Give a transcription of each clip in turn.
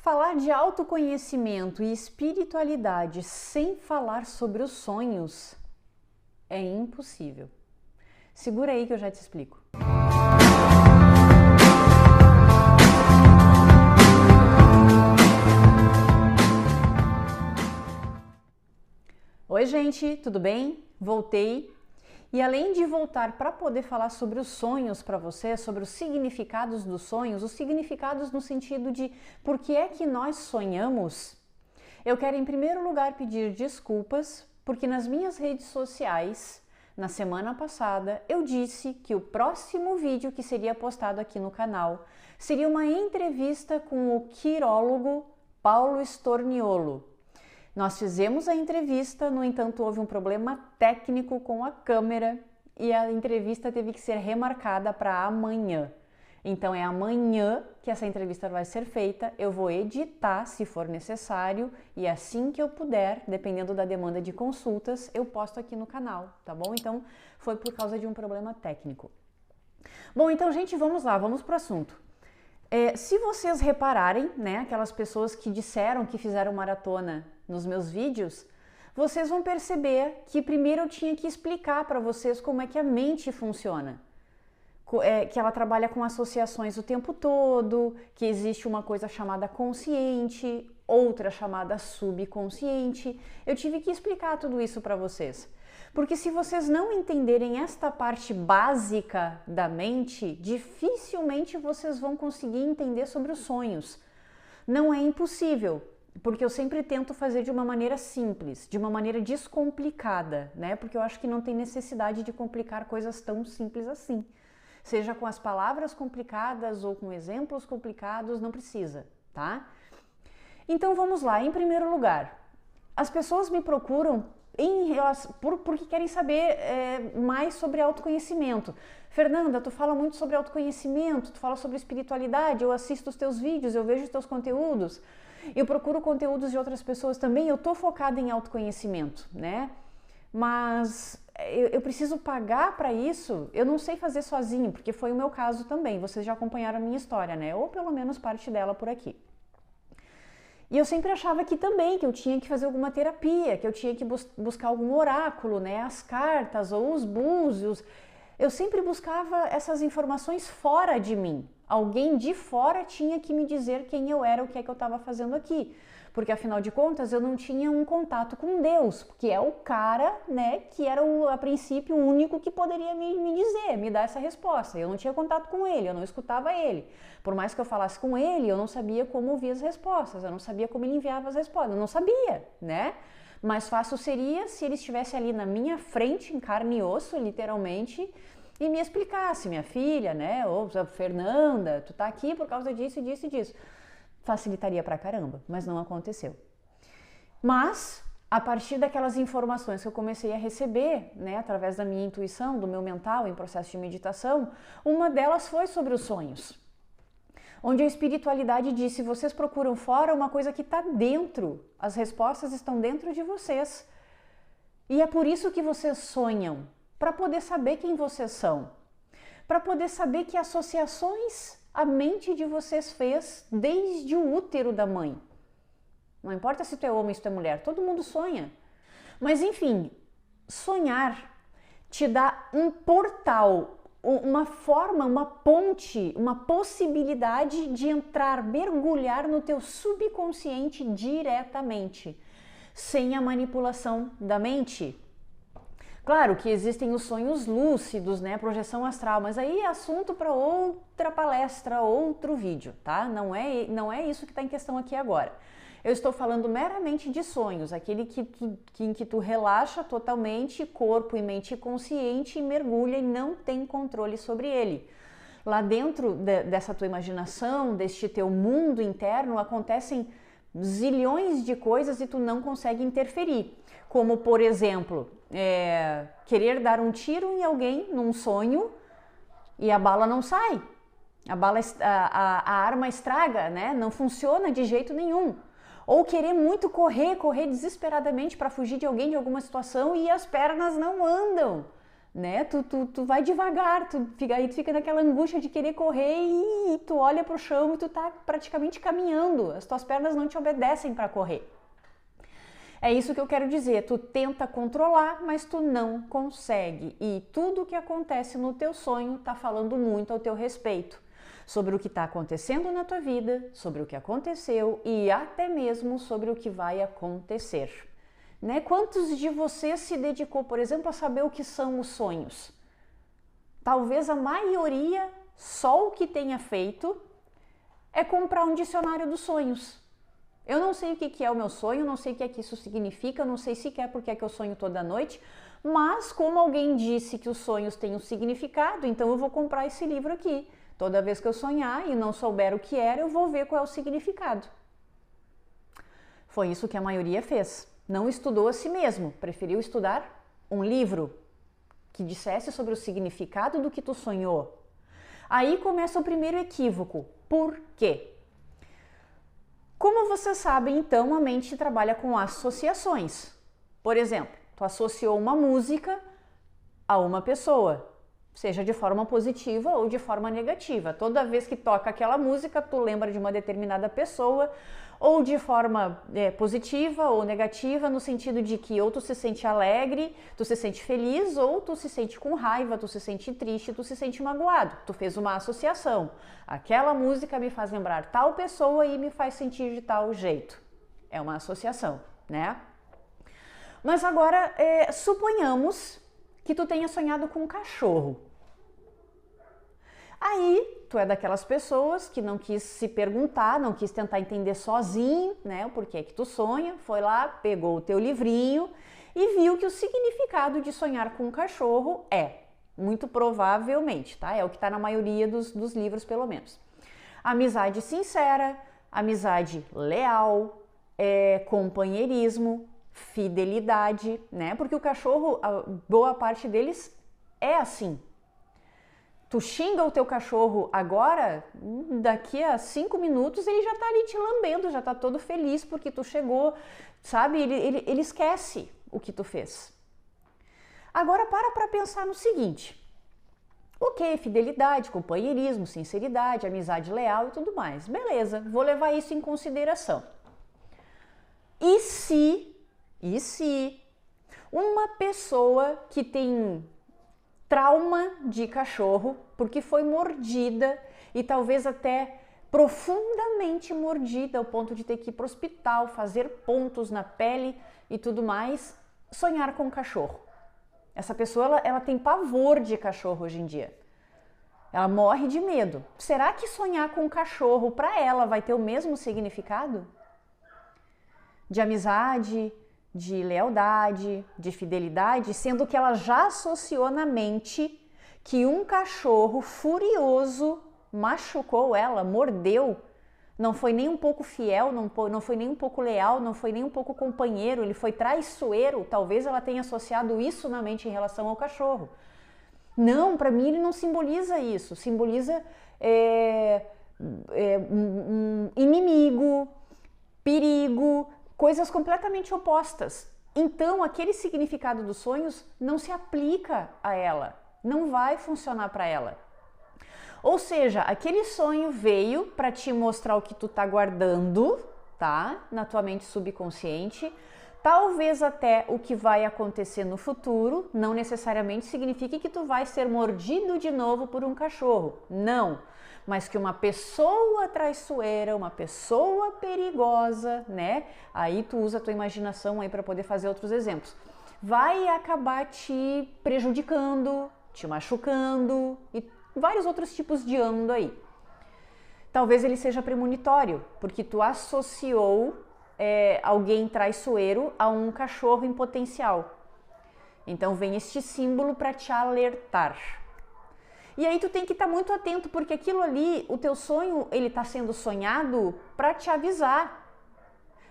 Falar de autoconhecimento e espiritualidade sem falar sobre os sonhos é impossível. Segura aí que eu já te explico. Oi, gente, tudo bem? Voltei. E além de voltar para poder falar sobre os sonhos para você, sobre os significados dos sonhos, os significados no sentido de por que é que nós sonhamos, eu quero em primeiro lugar pedir desculpas, porque nas minhas redes sociais, na semana passada, eu disse que o próximo vídeo que seria postado aqui no canal seria uma entrevista com o quirólogo Paulo Storniolo. Nós fizemos a entrevista, no entanto, houve um problema técnico com a câmera e a entrevista teve que ser remarcada para amanhã. Então é amanhã que essa entrevista vai ser feita, eu vou editar se for necessário e assim que eu puder, dependendo da demanda de consultas, eu posto aqui no canal, tá bom? Então foi por causa de um problema técnico. Bom, então gente, vamos lá, vamos pro assunto. Se vocês repararem, né, aquelas pessoas que disseram que fizeram maratona nos meus vídeos, vocês vão perceber que primeiro eu tinha que explicar para vocês como é que a mente funciona. Que ela trabalha com associações o tempo todo, que existe uma coisa chamada consciente, outra chamada subconsciente. Eu tive que explicar tudo isso para vocês. Porque se vocês não entenderem esta parte básica da mente, dificilmente vocês vão conseguir entender sobre os sonhos. Não é impossível, porque eu sempre tento fazer de uma maneira simples, de uma maneira descomplicada, né? Porque eu acho que não tem necessidade de complicar coisas tão simples assim. Seja com as palavras complicadas ou com exemplos complicados, não precisa, tá? Então vamos lá, em primeiro lugar, as pessoas me procuram porque querem saber mais sobre autoconhecimento. Fernanda, tu fala muito sobre autoconhecimento, tu fala sobre espiritualidade, eu assisto os teus vídeos, eu vejo os teus conteúdos, eu procuro conteúdos de outras pessoas também, eu tô focada em autoconhecimento, né? Mas eu preciso pagar para isso, eu não sei fazer sozinho, porque foi o meu caso também, vocês já acompanharam a minha história, né? Ou pelo menos parte dela por aqui. E eu sempre achava que também, que eu tinha que fazer alguma terapia, que eu tinha que buscar algum oráculo, né? As cartas ou os búzios. Eu sempre buscava essas informações fora de mim. Alguém de fora tinha que me dizer quem eu era, o que é que eu estava fazendo aqui. Porque afinal de contas eu não tinha um contato com Deus, que é o cara, né, que era a princípio o único que poderia me dizer, me dar essa resposta. Eu não tinha contato com ele, eu não escutava ele. Por mais que eu falasse com ele, eu não sabia como ouvir as respostas, eu não sabia como ele enviava as respostas, eu não sabia, né? Mais fácil seria se ele estivesse ali na minha frente, em carne e osso, literalmente, e me explicasse, minha filha, né, ou Fernanda, tu tá aqui por causa disso, disso e disso. Facilitaria pra caramba, mas não aconteceu. Mas, a partir daquelas informações que eu comecei a receber, né, através da minha intuição, do meu mental, em processo de meditação, uma delas foi sobre os sonhos. Onde a espiritualidade disse, vocês procuram fora uma coisa que está dentro, as respostas estão dentro de vocês. E é por isso que vocês sonham, para poder saber quem vocês são, para poder saber que associações a mente de vocês fez desde o útero da mãe. Não importa se tu é homem ou se tu é mulher, todo mundo sonha. Mas enfim, sonhar te dá um portal, uma forma, uma ponte, uma possibilidade de entrar, mergulhar no teu subconsciente diretamente, sem a manipulação da mente. Claro que existem os sonhos lúcidos, né, projeção astral, mas aí é assunto para outra palestra, outro vídeo, tá? Não é isso que está em questão aqui agora. Eu estou falando meramente de sonhos, aquele em que tu relaxa totalmente corpo e mente consciente e mergulha e não tem controle sobre ele. Lá dentro dessa tua imaginação, deste teu mundo interno, acontecem zilhões de coisas e tu não consegue interferir. Como, por exemplo, querer dar um tiro em alguém num sonho e a bala não sai. A arma estraga, né? Não funciona de jeito nenhum. Ou querer muito correr desesperadamente para fugir de alguém, de alguma situação e as pernas não andam. né? Tu vai devagar, aí tu fica naquela angústia de querer correr e tu olha pro chão e tu tá praticamente caminhando, as tuas pernas não te obedecem para correr. É isso que eu quero dizer, tu tenta controlar, mas tu não consegue. E tudo que acontece no teu sonho tá falando muito ao teu respeito. Sobre o que está acontecendo na tua vida, sobre o que aconteceu e até mesmo sobre o que vai acontecer. Né? Quantos de vocês se dedicou, por exemplo, a saber o que são os sonhos? Talvez a maioria, só o que tenha feito é comprar um dicionário dos sonhos. Eu não sei o que é o meu sonho, não sei o que é que isso significa, não sei sequer por que é que eu sonho toda noite, mas como alguém disse que os sonhos têm um significado, então eu vou comprar esse livro aqui. Toda vez que eu sonhar e não souber o que era, eu vou ver qual é o significado. Foi isso que a maioria fez. Não estudou a si mesmo, preferiu estudar um livro que dissesse sobre o significado do que tu sonhou. Aí começa o primeiro equívoco. Por quê? Como vocês sabem, então, a mente trabalha com associações. Por exemplo, tu associou uma música a uma pessoa, seja de forma positiva ou de forma negativa. Toda vez que toca aquela música, tu lembra de uma determinada pessoa, ou de forma positiva ou negativa, no sentido de que ou tu se sente alegre, tu se sente feliz, ou tu se sente com raiva, tu se sente triste, tu se sente magoado. Tu fez uma associação. Aquela música me faz lembrar tal pessoa e me faz sentir de tal jeito. É uma associação, né? Mas agora, suponhamos que tu tenha sonhado com um cachorro. Aí, tu é daquelas pessoas que não quis se perguntar, não quis tentar entender sozinho, né, o porquê que tu sonha, foi lá, pegou o teu livrinho e viu que o significado de sonhar com um cachorro muito provavelmente, tá? É o que está na maioria dos livros, pelo menos. Amizade sincera, amizade leal, companheirismo, fidelidade, né? Porque o cachorro, boa parte deles é assim. Tu xinga o teu cachorro agora, daqui a 5 minutos ele já tá ali te lambendo, já tá todo feliz porque tu chegou, sabe? Ele esquece o que tu fez. Agora para pensar no seguinte. Ok, fidelidade, companheirismo, sinceridade, amizade leal e tudo mais. Beleza, vou levar isso em consideração. E se uma pessoa que tem trauma de cachorro, porque foi mordida e talvez até profundamente mordida ao ponto de ter que ir para o hospital, fazer pontos na pele e tudo mais, sonhar com cachorro. Essa pessoa ela tem pavor de cachorro hoje em dia. Ela morre de medo. Será que sonhar com cachorro para ela vai ter o mesmo significado? De amizade, de lealdade, de fidelidade, sendo que ela já associou na mente que um cachorro furioso machucou ela, mordeu, não foi nem um pouco fiel, não foi nem um pouco leal, não foi nem um pouco companheiro, ele foi traiçoeiro. Talvez ela tenha associado isso na mente em relação ao cachorro. Não, para mim ele não simboliza isso, simboliza um inimigo, perigo, coisas completamente opostas. Então, aquele significado dos sonhos não se aplica a ela, não vai funcionar para ela. Ou seja, aquele sonho veio para te mostrar o que tu tá guardando, tá? Na tua mente subconsciente. Talvez até o que vai acontecer no futuro, não necessariamente signifique que tu vai ser mordido de novo por um cachorro. Não, mas que uma pessoa traiçoeira, uma pessoa perigosa, né? Aí tu usa a tua imaginação aí para poder fazer outros exemplos. Vai acabar te prejudicando, te machucando e vários outros tipos de ando aí. Talvez ele seja premonitório, porque tu associou alguém traiçoeiro a um cachorro em potencial. Então vem este símbolo para te alertar. E aí tu tem que estar muito atento, porque aquilo ali, o teu sonho, ele está sendo sonhado para te avisar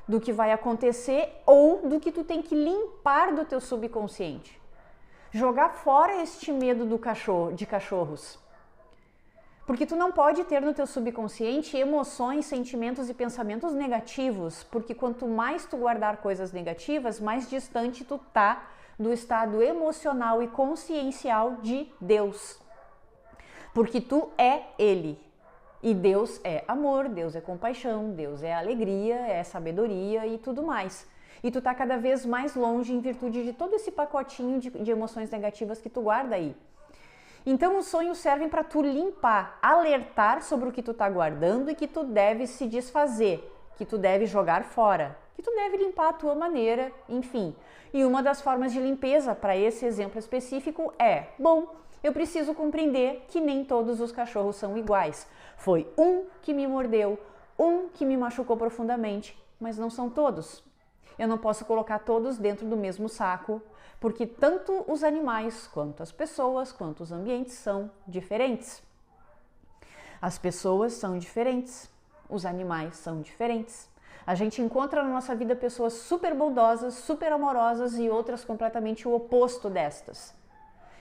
do que vai acontecer ou do que tu tem que limpar do teu subconsciente. Jogar fora este medo de cachorros. Porque tu não pode ter no teu subconsciente emoções, sentimentos e pensamentos negativos, porque quanto mais tu guardar coisas negativas, mais distante tu tá do estado emocional e consciencial de Deus. Porque tu é Ele. E Deus é amor, Deus é compaixão, Deus é alegria, é sabedoria e tudo mais. E tu tá cada vez mais longe em virtude de todo esse pacotinho de emoções negativas que tu guarda aí. Então os sonhos servem para tu limpar, alertar sobre o que tu tá guardando e que tu deve se desfazer, que tu deve jogar fora, que tu deve limpar a tua maneira, enfim. E uma das formas de limpeza para esse exemplo específico é, eu preciso compreender que nem todos os cachorros são iguais. Foi um que me mordeu, um que me machucou profundamente, mas não são todos. Eu não posso colocar todos dentro do mesmo saco, porque tanto os animais, quanto as pessoas, quanto os ambientes são diferentes. As pessoas são diferentes, os animais são diferentes. A gente encontra na nossa vida pessoas super bondosas, super amorosas e outras completamente o oposto destas.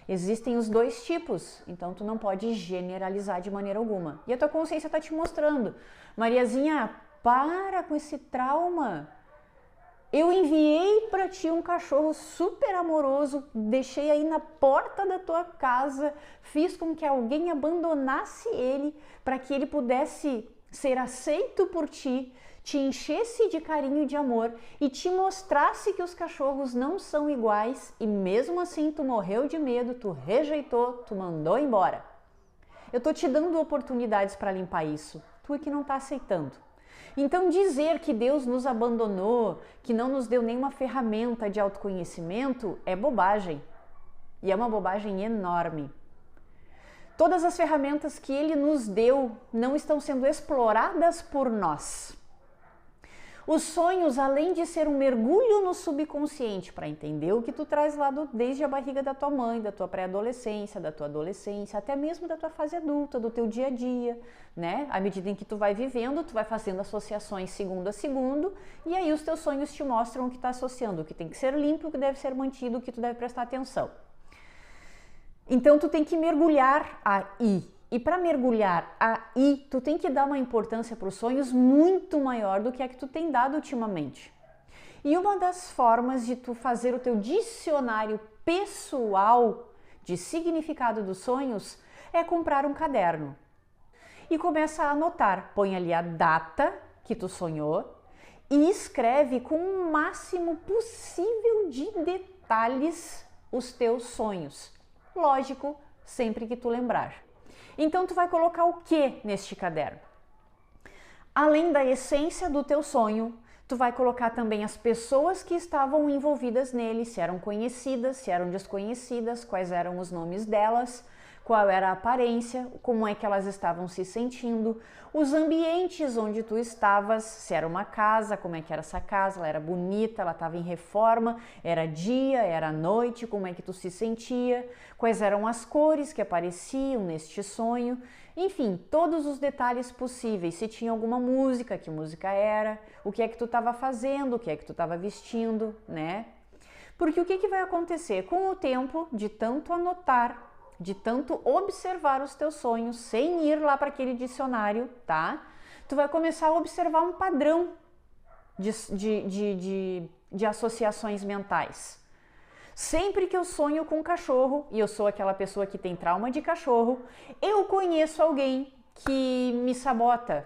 Existem os dois tipos, então tu não pode generalizar de maneira alguma. E a tua consciência está te mostrando, Mariazinha, para com esse trauma. Eu enviei para ti um cachorro super amoroso, deixei aí na porta da tua casa, fiz com que alguém abandonasse ele para que ele pudesse ser aceito por ti, te enchesse de carinho e de amor e te mostrasse que os cachorros não são iguais e mesmo assim tu morreu de medo, tu rejeitou, tu mandou embora. Eu tô te dando oportunidades para limpar isso, tu é que não tá aceitando. Então dizer que Deus nos abandonou, que não nos deu nenhuma ferramenta de autoconhecimento é bobagem. E é uma bobagem enorme. Todas as ferramentas que Ele nos deu não estão sendo exploradas por nós. Os sonhos, além de ser um mergulho no subconsciente para entender o que tu traz lá desde a barriga da tua mãe, da tua pré-adolescência, da tua adolescência, até mesmo da tua fase adulta, do teu dia a dia, né? À medida em que tu vai vivendo, tu vai fazendo associações segundo a segundo, e aí os teus sonhos te mostram o que está associando, o que tem que ser limpo, o que deve ser mantido, o que tu deve prestar atenção. Então tu tem que mergulhar aí. E para mergulhar aí, tu tem que dar uma importância para os sonhos muito maior do que a que tu tem dado ultimamente. E uma das formas de tu fazer o teu dicionário pessoal de significado dos sonhos é comprar um caderno. E começa a anotar, põe ali a data que tu sonhou e escreve com o máximo possível de detalhes os teus sonhos. Lógico, sempre que tu lembrar. Então tu vai colocar o que neste caderno? Além da essência do teu sonho, tu vai colocar também as pessoas que estavam envolvidas nele, se eram conhecidas, se eram desconhecidas, quais eram os nomes delas, qual era a aparência, como é que elas estavam se sentindo, os ambientes onde tu estavas, se era uma casa, como é que era essa casa, ela era bonita, ela estava em reforma, era dia, era noite, como é que tu se sentia, quais eram as cores que apareciam neste sonho, enfim, todos os detalhes possíveis, se tinha alguma música, que música era, o que é que tu estava fazendo, o que é que tu estava vestindo, né? Porque o que vai acontecer? Com o tempo, de tanto anotar, de tanto observar os teus sonhos sem ir lá para aquele dicionário, tá? Tu vai começar a observar um padrão de associações mentais. Sempre que eu sonho com um cachorro, e eu sou aquela pessoa que tem trauma de cachorro, eu conheço alguém que me sabota,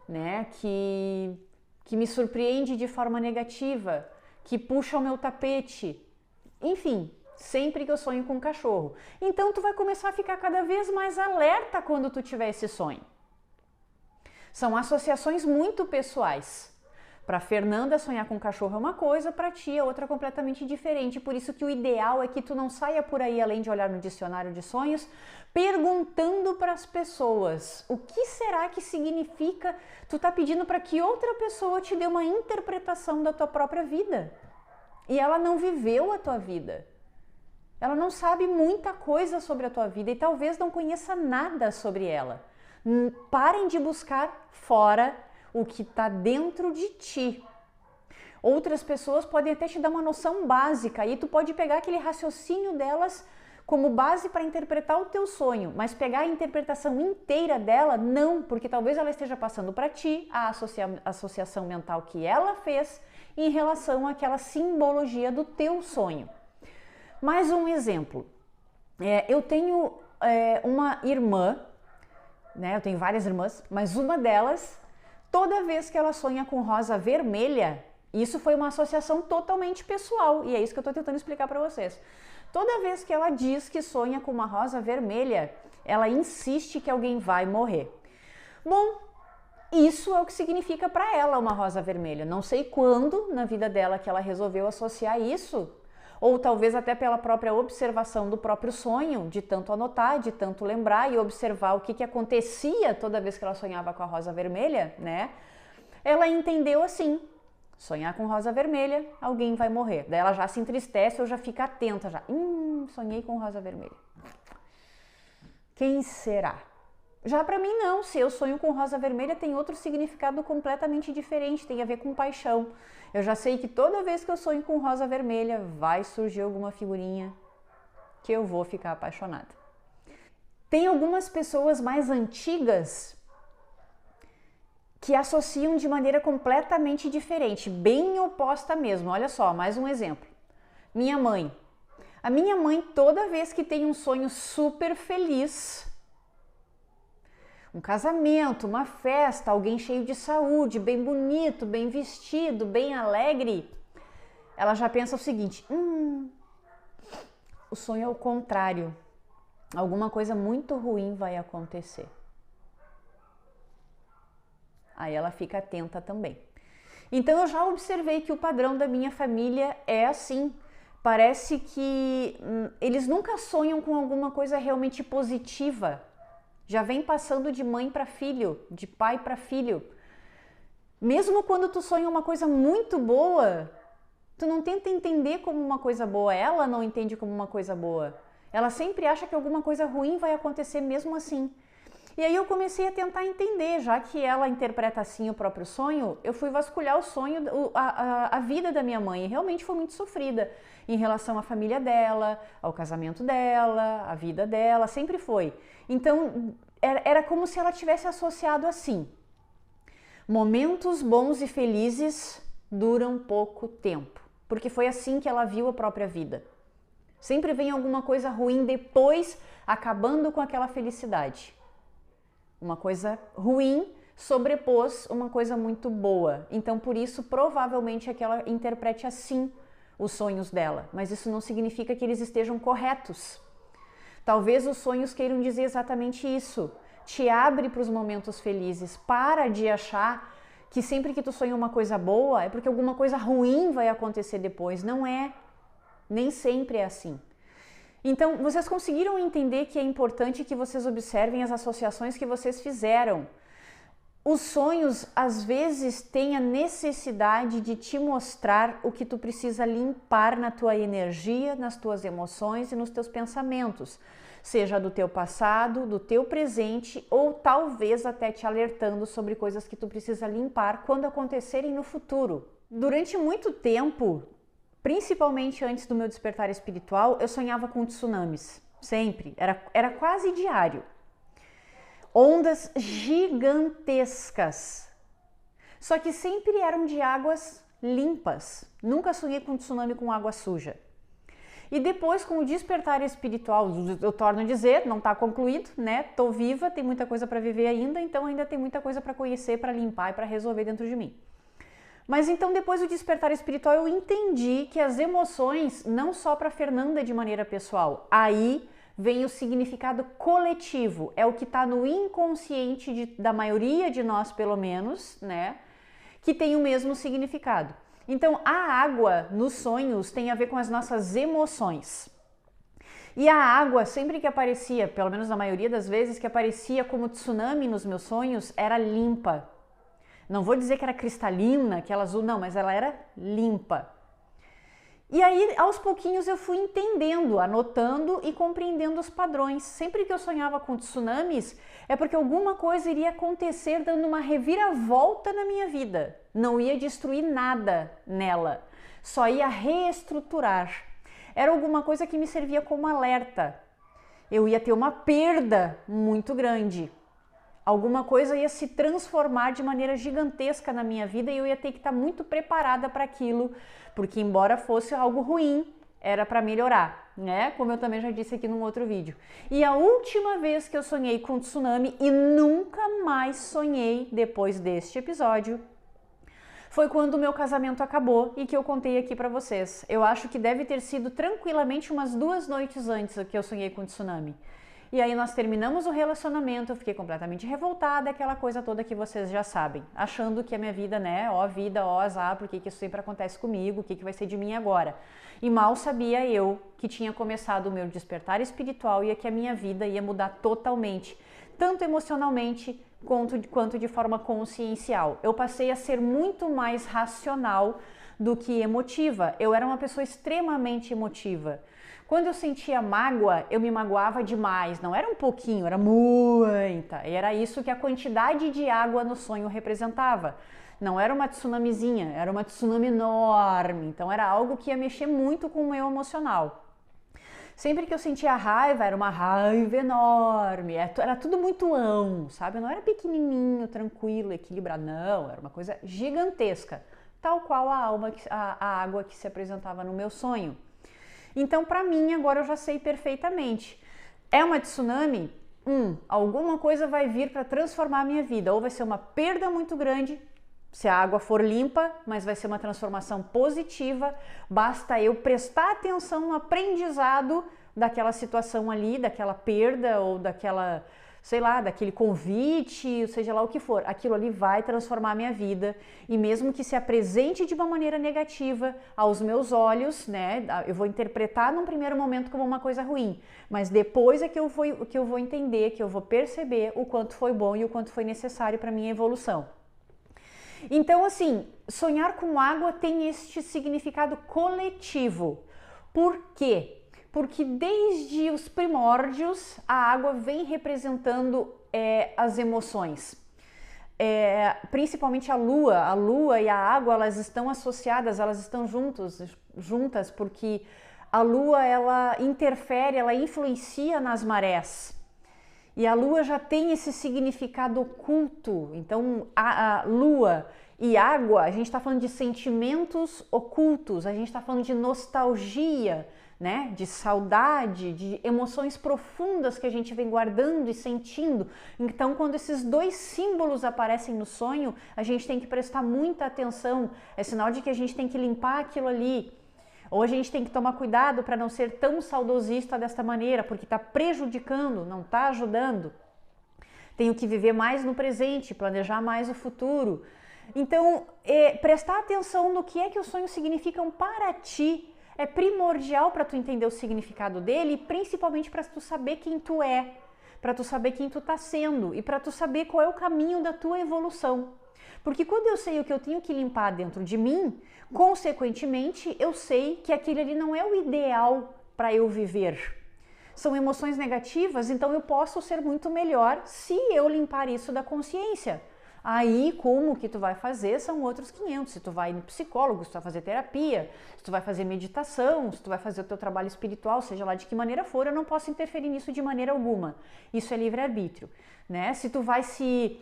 né? Que me surpreende de forma negativa, que puxa o meu tapete, enfim. Sempre que eu sonho com um cachorro. Então tu vai começar a ficar cada vez mais alerta quando tu tiver esse sonho. São associações muito pessoais. Para Fernanda, sonhar com um cachorro é uma coisa, para ti é outra completamente diferente. Por isso que o ideal é que tu não saia por aí, além de olhar no dicionário de sonhos, perguntando para as pessoas o que será que significa. Tu tá pedindo para que outra pessoa te dê uma interpretação da tua própria vida. E ela não viveu a tua vida. Ela não sabe muita coisa sobre a tua vida e talvez não conheça nada sobre ela. Parem de buscar fora o que está dentro de ti. Outras pessoas podem até te dar uma noção básica e tu pode pegar aquele raciocínio delas como base para interpretar o teu sonho, mas pegar a interpretação inteira dela, não, porque talvez ela esteja passando para ti a associação mental que ela fez em relação àquela simbologia do teu sonho. Mais um exemplo. Eu tenho uma irmã, né? Eu tenho várias irmãs, mas uma delas, toda vez que ela sonha com rosa vermelha, isso foi uma associação totalmente pessoal, e é isso que eu estou tentando explicar para vocês. Toda vez que ela diz que sonha com uma rosa vermelha, ela insiste que alguém vai morrer. Bom, isso é o que significa para ela uma rosa vermelha. Não sei quando na vida dela que ela resolveu associar isso, ou talvez até pela própria observação do próprio sonho, de tanto anotar, de tanto lembrar e observar o que acontecia toda vez que ela sonhava com a rosa vermelha, né? Ela entendeu assim: sonhar com rosa vermelha, alguém vai morrer. Daí ela já se entristece ou já fica atenta já. Sonhei com rosa vermelha. Quem será? Já para mim não, se eu sonho com rosa vermelha tem outro significado completamente diferente, tem a ver com paixão. Eu já sei que toda vez que eu sonho com rosa vermelha vai surgir alguma figurinha que eu vou ficar apaixonada. Tem algumas pessoas mais antigas que associam de maneira completamente diferente, bem oposta mesmo. Olha só, mais um exemplo. Minha mãe. A minha mãe, toda vez que tem um sonho super feliz, um casamento, uma festa, alguém cheio de saúde, bem bonito, bem vestido, bem alegre, ela já pensa o seguinte: o sonho é o contrário. Alguma coisa muito ruim vai acontecer. Aí ela fica atenta também. Então eu já observei que o padrão da minha família é assim. Parece que eles nunca sonham com alguma coisa realmente positiva. Já vem passando de mãe para filho, de pai para filho. Mesmo quando tu sonha uma coisa muito boa, tu não tenta entender como uma coisa boa. Ela não entende como uma coisa boa. Ela sempre acha que alguma coisa ruim vai acontecer mesmo assim. E aí eu comecei a tentar entender, já que ela interpreta assim o próprio sonho, eu fui vasculhar o sonho, a vida da minha mãe, e realmente foi muito sofrida em relação à família dela, ao casamento dela, à vida dela, sempre foi. Então era como se ela tivesse associado assim: momentos bons e felizes duram pouco tempo, porque foi assim que ela viu a própria vida. Sempre vem alguma coisa ruim depois, acabando com aquela felicidade. Uma coisa ruim sobrepôs uma coisa muito boa. Então, por isso, provavelmente é que ela interprete assim os sonhos dela. Mas isso não significa que eles estejam corretos. Talvez os sonhos queiram dizer exatamente isso. Te abre para os momentos felizes. Para de achar que sempre que tu sonha uma coisa boa é porque alguma coisa ruim vai acontecer depois. Não é. Nem sempre é assim. Então, vocês conseguiram entender que é importante que vocês observem as associações que vocês fizeram. Os sonhos, às vezes, têm a necessidade de te mostrar o que tu precisa limpar na tua energia, nas tuas emoções e nos teus pensamentos. Seja do teu passado, do teu presente ou talvez até te alertando sobre coisas que tu precisa limpar quando acontecerem no futuro. Durante muito tempo, principalmente antes do meu despertar espiritual, eu sonhava com tsunamis, sempre, era quase diário. Ondas gigantescas, só que sempre eram de águas limpas, nunca sonhei com tsunami com água suja. E depois, com o despertar espiritual, eu torno a dizer, não está concluído, né? Tô viva, tem muita coisa para viver ainda, então ainda tem muita coisa para conhecer, para limpar e para resolver dentro de mim. Mas então, depois do despertar espiritual, eu entendi que as emoções, não só para Fernanda de maneira pessoal, aí vem o significado coletivo, é o que está no inconsciente da maioria de nós, pelo menos, né, que tem o mesmo significado. Então, a água nos sonhos tem a ver com as nossas emoções. E a água, sempre que aparecia, pelo menos na maioria das vezes, que aparecia como tsunami nos meus sonhos, era limpa. Não vou dizer que era cristalina, aquela azul, não, mas ela era limpa. E aí, aos pouquinhos, eu fui entendendo, anotando e compreendendo os padrões. Sempre que eu sonhava com tsunamis, é porque alguma coisa iria acontecer dando uma reviravolta na minha vida. Não ia destruir nada nela, só ia reestruturar. Era alguma coisa que me servia como alerta. Eu ia ter uma perda muito grande. Alguma coisa ia se transformar de maneira gigantesca na minha vida e eu ia ter que estar muito preparada para aquilo, porque embora fosse algo ruim, era para melhorar, né? Como eu também já disse aqui num outro vídeo. E a última vez que eu sonhei com tsunami e nunca mais sonhei depois deste episódio foi quando o meu casamento acabou e que eu contei aqui pra vocês. Eu acho que deve ter sido tranquilamente umas 2 noites antes que eu sonhei com tsunami. E aí nós terminamos o relacionamento, eu fiquei completamente revoltada, aquela coisa toda que vocês já sabem, achando que a minha vida, né, ó vida, ó azar, por que isso sempre acontece comigo, o que vai ser de mim agora? E mal sabia eu que tinha começado o meu despertar espiritual e que a minha vida ia mudar totalmente, tanto emocionalmente quanto de forma consciencial. Eu passei a ser muito mais racional do que emotiva. Eu era uma pessoa extremamente emotiva. Quando eu sentia mágoa, eu me magoava demais. Não era um pouquinho, era muita. E era isso que a quantidade de água no sonho representava. Não era uma tsunamizinha, era uma tsunami enorme. Então era algo que ia mexer muito com o meu emocional. Sempre que eu sentia raiva, era uma raiva enorme, era tudo muito sabe? Não era pequenininho, tranquilo, equilibrado, não, era uma coisa gigantesca, tal qual a água que se apresentava no meu sonho. Então, para mim, agora eu já sei perfeitamente. É uma tsunami? Alguma coisa vai vir para transformar a minha vida, ou vai ser uma perda muito grande, se a água for limpa, mas vai ser uma transformação positiva, basta eu prestar atenção no aprendizado daquela situação ali, daquela perda ou daquela, sei lá, daquele convite, seja lá o que for. Aquilo ali vai transformar a minha vida e mesmo que se apresente de uma maneira negativa aos meus olhos, né, eu vou interpretar num primeiro momento como uma coisa ruim, mas depois é que eu vou entender, que eu vou perceber o quanto foi bom e o quanto foi necessário para minha evolução. Então, assim, sonhar com água tem este significado coletivo. Por quê? Porque desde os primórdios a água vem representando as emoções. Principalmente a lua e a água, elas estão associadas, elas estão juntas porque a lua ela interfere, ela influencia nas marés. E a lua já tem esse significado oculto. Então, a lua e água, a gente está falando de sentimentos ocultos, a gente está falando de nostalgia, né? De saudade, de emoções profundas que a gente vem guardando e sentindo. Então, quando esses dois símbolos aparecem no sonho, a gente tem que prestar muita atenção. É sinal de que a gente tem que limpar aquilo ali. Ou a gente tem que tomar cuidado para não ser tão saudosista desta maneira, porque está prejudicando, não está ajudando. Tenho que viver mais no presente, planejar mais o futuro. Então, prestar atenção no que é que os sonhos significam para ti é primordial para tu entender o significado dele e principalmente para tu saber quem tu é, para tu saber quem tu está sendo e para tu saber qual é o caminho da tua evolução. Porque quando eu sei o que eu tenho que limpar dentro de mim, consequentemente, eu sei que aquele ali não é o ideal para eu viver. São emoções negativas, então eu posso ser muito melhor se eu limpar isso da consciência. Aí, como que tu vai fazer são outros 500. Se tu vai no psicólogo, se tu vai fazer terapia, se tu vai fazer meditação, se tu vai fazer o teu trabalho espiritual, seja lá de que maneira for, eu não posso interferir nisso de maneira alguma. Isso é livre-arbítrio, né? Se tu vai se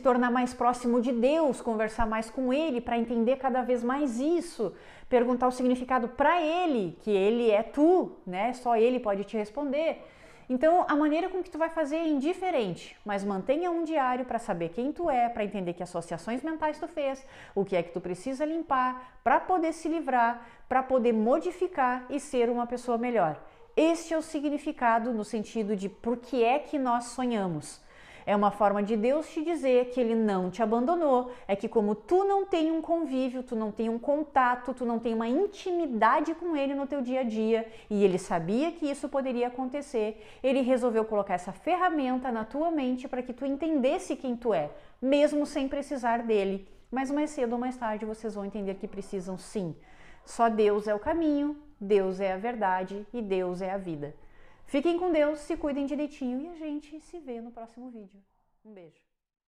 tornar mais próximo de Deus, conversar mais com Ele para entender cada vez mais isso, perguntar o significado para Ele, que Ele é tu, né? Só Ele pode te responder. Então, a maneira com que tu vai fazer é indiferente, mas mantenha um diário para saber quem tu é, para entender que associações mentais tu fez, o que é que tu precisa limpar, para poder se livrar, para poder modificar e ser uma pessoa melhor. Este é o significado no sentido de por que é que nós sonhamos. É uma forma de Deus te dizer que Ele não te abandonou, é que como tu não tem um convívio, tu não tem um contato, tu não tem uma intimidade com Ele no teu dia a dia, e Ele sabia que isso poderia acontecer, Ele resolveu colocar essa ferramenta na tua mente para que tu entendesse quem tu é, mesmo sem precisar dEle. Mas mais cedo ou mais tarde vocês vão entender que precisam sim. Só Deus é o caminho, Deus é a verdade e Deus é a vida. Fiquem com Deus, se cuidem direitinho e a gente se vê no próximo vídeo. Um beijo.